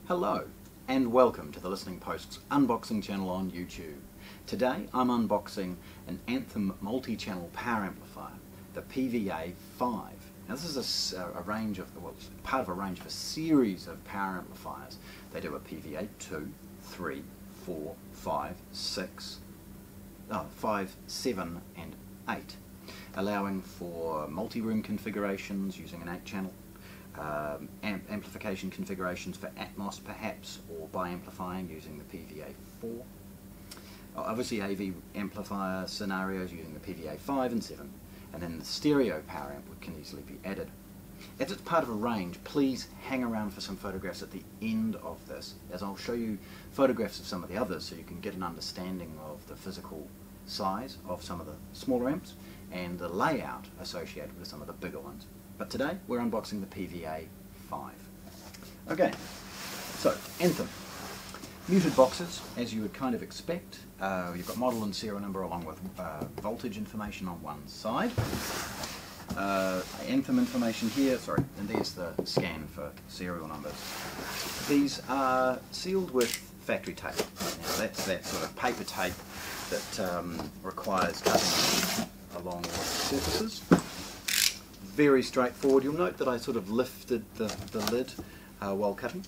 Hello and welcome to the Listening Post's unboxing channel on YouTube. Today I'm unboxing an Anthem multi-channel power amplifier, the PVA5. Now this is a range of, well, part of a range of a series of power amplifiers. They do a PVA2, 3, 4, 5, 6, 5, 7 and 8, allowing for multi-room configurations using an 8-channel, amplification configurations for Atmos perhaps, or by amplifying using the PVA4. Obviously AV amplifier scenarios using the PVA5 and 7, and then the stereo power amp can easily be added. As it's part of a range, please hang around for some photographs at the end of this, as I'll show you photographs of some of the others so you can get an understanding of the physical size of some of the smaller amps and the layout associated with some of the bigger ones. But today we're unboxing the PVA5. Okay, so Anthem. Muted boxes, as you would kind of expect. You've got model and serial number along with voltage information on one side. Anthem information here, sorry, and there's the scan for serial numbers. These are sealed with factory tape. Now that's that sort of paper tape that requires cutting along with surfaces. Very straightforward. You'll note that I sort of lifted the lid while cutting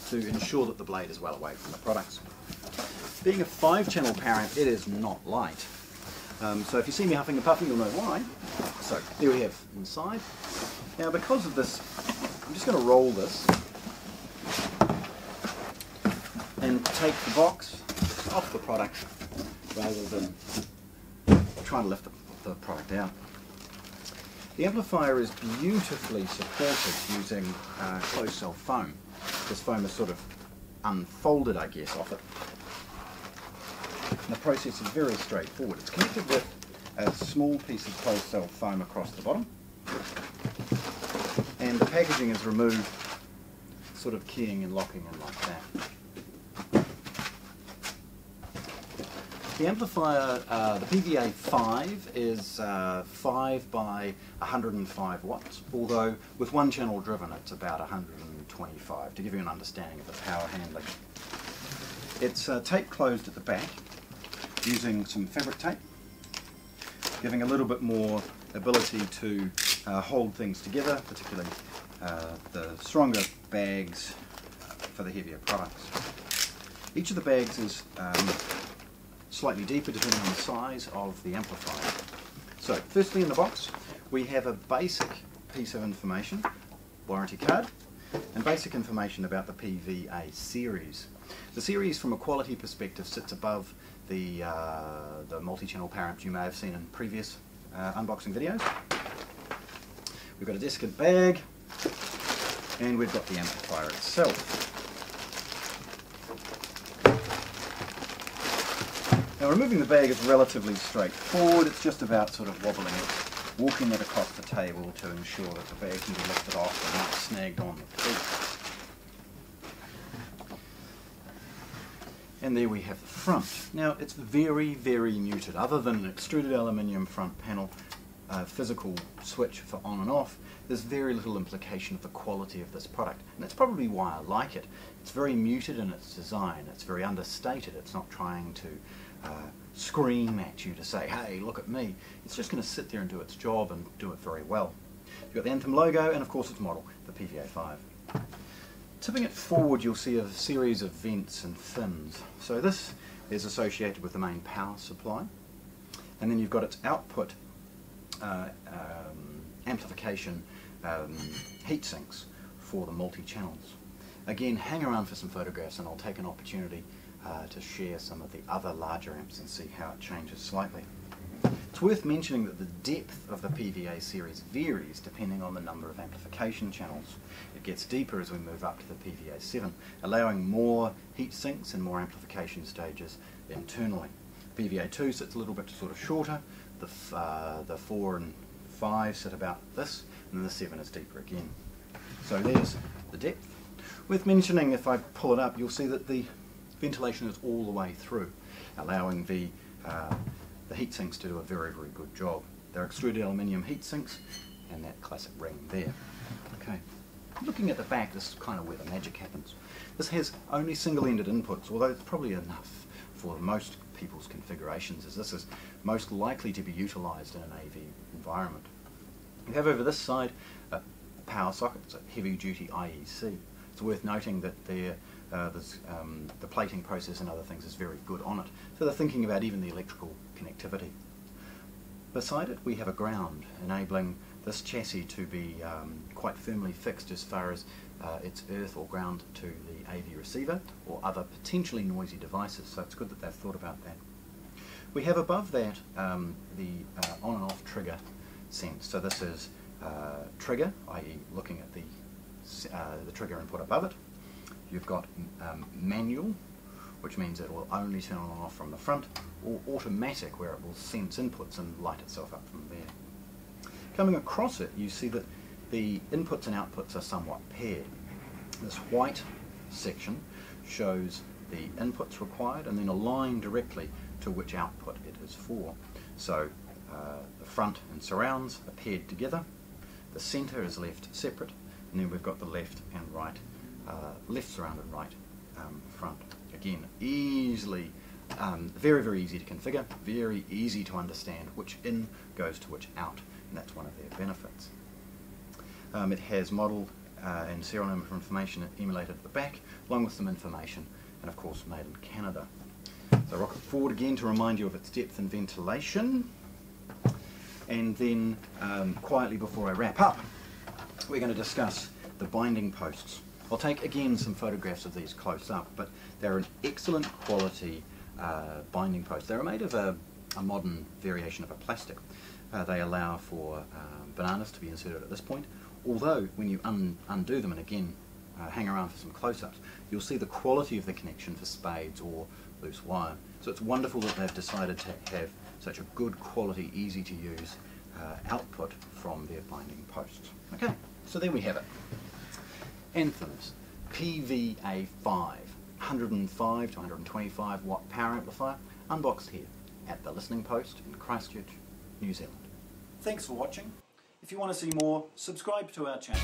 to ensure that the blade is well away from the products. Being a 5-channel power amp, it is not light. So if you see me huffing and puffing, you'll know why. So there we have inside. Now because of this, I'm just going to roll this and take the box off the product rather than trying to lift the product out. The amplifier is beautifully supported using closed cell foam. This foam is sort of unfolded, I guess, off it. And the process is very straightforward. It's connected with a small piece of closed cell foam across the bottom, and the packaging is removed, sort of keying and locking in like that. The amplifier, the PVA5 is 5 by 105 watts, although with one channel driven it's about 125, to give you an understanding of the power handling. It's tape closed at the back using some fabric tape, giving a little bit more ability to hold things together, particularly the stronger bags for the heavier products. Each of the bags is slightly deeper depending on the size of the amplifier. So firstly in the box we have a basic piece of information, warranty card, and basic information about the PVA series. The series from a quality perspective sits above the multi-channel power amps you may have seen in previous unboxing videos. We've got a desiccant bag and we've got the amplifier itself. Now removing the bag is relatively straightforward. It's just about sort of wobbling it, walking it across the table to ensure that the bag can be lifted off and not snagged on the feet. And there we have the front. Now it's very, very muted. Other than an extruded aluminium front panel, physical switch for on and off, there's very little implication of the quality of this product. And that's probably why I like it. It's very muted in its design. It's very understated. It's not trying to scream at you to say, hey, look at me. It's just going to sit there and do its job and do it very well. You've got the Anthem logo and of course its model, the PVA5. Tipping it forward you'll see a series of vents and fins. So this is associated with the main power supply, and then you've got its output amplification heat sinks for the multi-channels. Again, hang around for some photographs and I'll take an opportunity to share some of the other larger amps and see how it changes slightly. It's worth mentioning that the depth of the PVA series varies depending on the number of amplification channels. It gets deeper as we move up to the PVA7, allowing more heat sinks and more amplification stages internally. PVA2 sits a little bit sort of shorter, the 4 and 5 sit about this, and then the 7 is deeper again. So there's the depth. Worth mentioning, if I pull it up, you'll see that the ventilation is all the way through, allowing the heat sinks to do a very, very good job. They're extruded aluminium heat sinks and that classic ring there. Okay. Looking at the back, this is kind of where the magic happens. This has only single-ended inputs, although it's probably enough for most people's configurations, as this is most likely to be utilised in an AV environment. You have over this side a power socket. It's a heavy-duty IEC. It's worth noting that the plating process and other things is very good on it, so they're thinking about even the electrical connectivity. Beside it we have a ground, enabling this chassis to be quite firmly fixed as far as its earth or ground to the AV receiver or other potentially noisy devices, so it's good that they've thought about that. We have above that the on and off trigger sense. So this is trigger, i.e. looking at the trigger input above it. You've got manual, which means it will only turn on and off from the front, or automatic, where it will sense inputs and light itself up from there. Coming across it, you see that the inputs and outputs are somewhat paired. This white section shows the inputs required and then a line directly to which output it is for. So the front and surrounds are paired together, the centre is left separate, and then we've got the left and right, left surround and right front. Again, easily, very, very easy to configure, very easy to understand which in goes to which out, and that's one of their benefits. It has model and serial number information emulated at the back, along with some information, and of course made in Canada. So rock it forward again to remind you of its depth and ventilation, and then quietly before I wrap up, we're going to discuss the binding posts. I'll take again some photographs of these close up, but they're an excellent quality binding post. They're made of a modern variation of a plastic. They allow for bananas to be inserted at this point, although when you undo them and again hang around for some close-ups, you'll see the quality of the connection for spades or loose wire. So it's wonderful that they've decided to have such a good quality, easy to use output from their binding posts. Okay, so there we have it. Anthem's PVA5 105 to 125 watt power amplifier, unboxed here at the Listening Post in Christchurch, New Zealand. Thanks for watching. If you want to see more, subscribe to our channel.